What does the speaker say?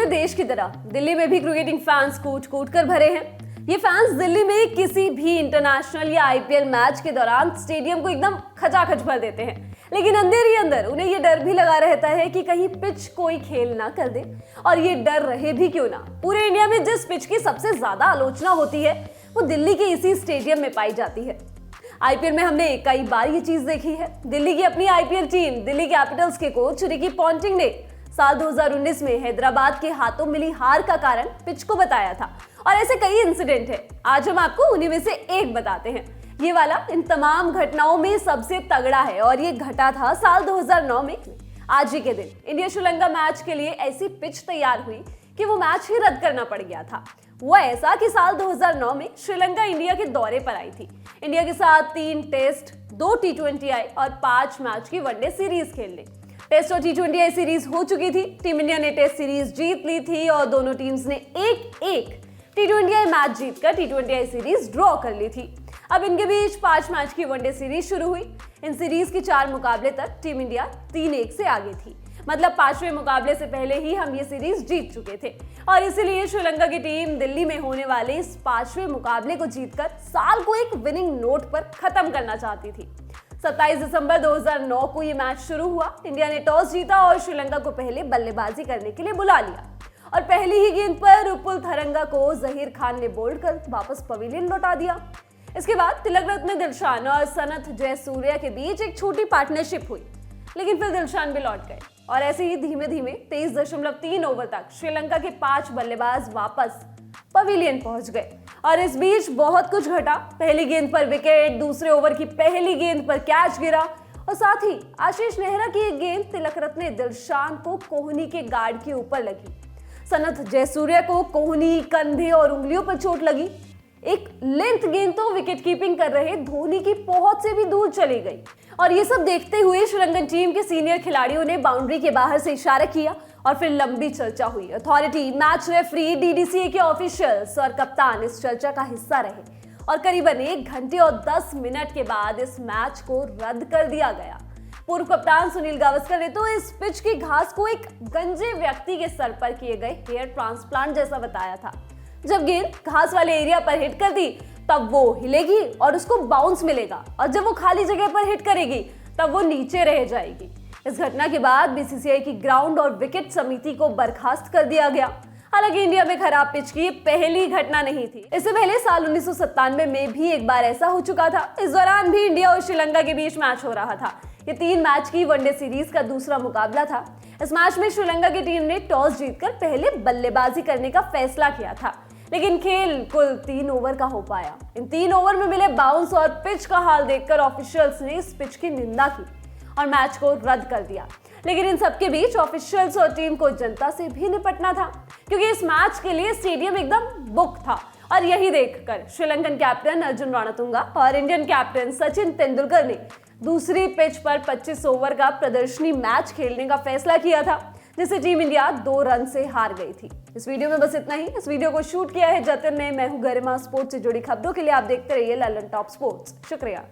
पूरे देश की तरह दिल्ली में भी क्रिकेटिंग फैंस कूट कूट कर भरे हैं। ये फैंस दिल्ली में किसी भी इंटरनेशनल या आईपीएल मैच के दौरान स्टेडियम को एकदम खचाखच भर देते हैं, लेकिन अंदर ही अंदर उन्हें ये डर भी लगा रहता है कि कहीं पिच कोई खेल ना कर दे। और ये डर रहे भी क्यों ना, पूरे इंडिया में जिस पिच की सबसे ज्यादा आलोचना होती है वो दिल्ली के इसी स्टेडियम में पाई जाती है। आईपीएल में हमने कई बार ये चीज देखी है। दिल्ली की अपनी आईपीएल टीम दिल्ली कैपिटल्स के कोच रिकी पॉन्टिंग ने साल 2019 में हैदराबाद के हाथों मिली हार का कारण पिच को बताया था, और ऐसे कई इंसिडेंट हैं। आज हम आपको उन्हीं में से एक बताते हैं। ये वाला इन तमाम घटनाओं में सबसे तगड़ा है और ये घटा था साल 2009 में। आज ही के दिन इंडिया श्रीलंका मैच के लिए ऐसी पिच तैयार हुई कि वो मैच ही रद्द करना पड़ गया था। वो ऐसा कि साल 2009 में श्रीलंका इंडिया के दौरे पर आई थी, इंडिया के साथ 3 टेस्ट, 2 T20I और 5 मैच की वनडे सीरीज खेलने। टेस्ट और T20I सीरीज हो चुकी थी। टीम इंडिया ने टेस्ट सीरीज जीत ली थी और दोनों टीम्स ने एक T20I मैच जीतकर T20I सीरीज ड्रॉ कर ली थी। अब इनके बीच 5 मैच की वनडे सीरीज शुरू हुई। इन सीरीज के 4 मुकाबले तक टीम इंडिया 3-1 से आगे थी, मतलब 5वें मुकाबले से पहले ही हम ये सीरीज जीत चुके थे। और इसीलिए श्रीलंका की टीम दिल्ली में होने वाले इस 5वें मुकाबले को जीतकर साल को एक विनिंग नोट पर खत्म करना चाहती थी। 27 दिसंबर 2009 को ये मैच शुरू हुआ। इंडिया ने टॉस जीता और श्रीलंका को पहले बल्लेबाजी करने के लिए बुला लिया और पहली ही गेंद पर रुपुल थरंगा को जहीर खान ने बोल्ड कर वापस पवेलियन लौटा दिया। इसके बाद तिलक रत्ने दिलशान और सनथ जयसूर्या के बीच एक छोटी पार्टनरशिप हुई, लेकिन फिर दिलशान भी लौट गए और ऐसे ही धीमे धीमे 23.3 ओवर तक श्रीलंका के 5 बल्लेबाज वापस पवेलियन पहुंच गए। और इस बीच बहुत कुछ घटा। पहली गेंद पर विकेट, दूसरे ओवर की पहली गेंद पर कैच गिरा और साथ ही आशीष नेहरा की एक गेंद तिलक रत्ने दिलशान को कोहनी के गार्ड के ऊपर लगी। सनथ जयसूर्या को कोहनी, कंधे और उंगलियों पर चोट लगी। एक लेंथ गेंद तो विकेट कीपिंग कर रहे धोनी की पहुंच से भी दूर चली गई। और ये सब देखते हुए श्रीलंकन टीम के सीनियर खिलाड़ियों ने बाउंड्री के बाहर से इशारा किया और फिर लंबी चर्चा हुई। अथॉरिटी, मैच रेफरी, डीडीसीए के ऑफिशियल्स और कप्तान इस चर्चा का हिस्सा रहे और करीबन 1 घंटे और 10 मिनट के बाद इस मैच को रद्द कर दिया गया। पूर्व कप्तान सुनील गावस्कर ने तो इस पिच की घास को एक गंजे व्यक्ति के सर पर किए गए हेयर ट्रांसप्लांट जैसा बताया था। जब गेंद घास वाले एरिया पर हिट कर दी तब वो हिलेगी और उसको बाउंस मिलेगा, और जब वो खाली जगह पर हिट करेगी तब वो नीचे रह जाएगी। इस घटना के बाद बीसीसीआई की ग्राउंड और विकेट समिति को बर्खास्त कर दिया गया। हालांकि इंडिया में खराब पिच की पहली घटना नहीं थी। इससे पहले साल 1997 में भी एक बार ऐसा हो चुका था। इस दौरान भी इंडिया और श्रीलंका के बीच मैच हो रहा था। ये 3 मैच की वनडे सीरीज का दूसरा मुकाबला था। इस मैच में श्रीलंका की टीम ने टॉस जीतकर पहले बल्लेबाजी करने का फैसला किया था, लेकिन खेल कुल 3 ओवर का हो पाया। इन 3 ओवर में मिले बाउंस और पिच का हाल देखकर ऑफिशियल्स ने इस पिच की निंदा की और मैच को रद्द कर दिया। लेकिन इन सबके बीच ऑफिशियल्स और टीम को जनता से भी निपटना था, क्योंकि इस मैच के लिए स्टेडियम एकदम बुक था। और यही देखकर श्रीलंकन कैप्टन अर्जुन रणतुंगा और इंडियन कैप्टन सचिन तेंदुलकर ने दूसरी पिच पर 25 ओवर का प्रदर्शनी मैच खेलने का फैसला किया था, जिसे टीम इंडिया 2 रन से हार गई थी। इस वीडियो में बस इतना ही। इस वीडियो को शूट किया है जतिन ने। मैं हूं गरिमा। स्पोर्ट्स से जुड़ी खबरों के लिए आप देखते रहिए ललन टॉप स्पोर्ट्स। शुक्रिया।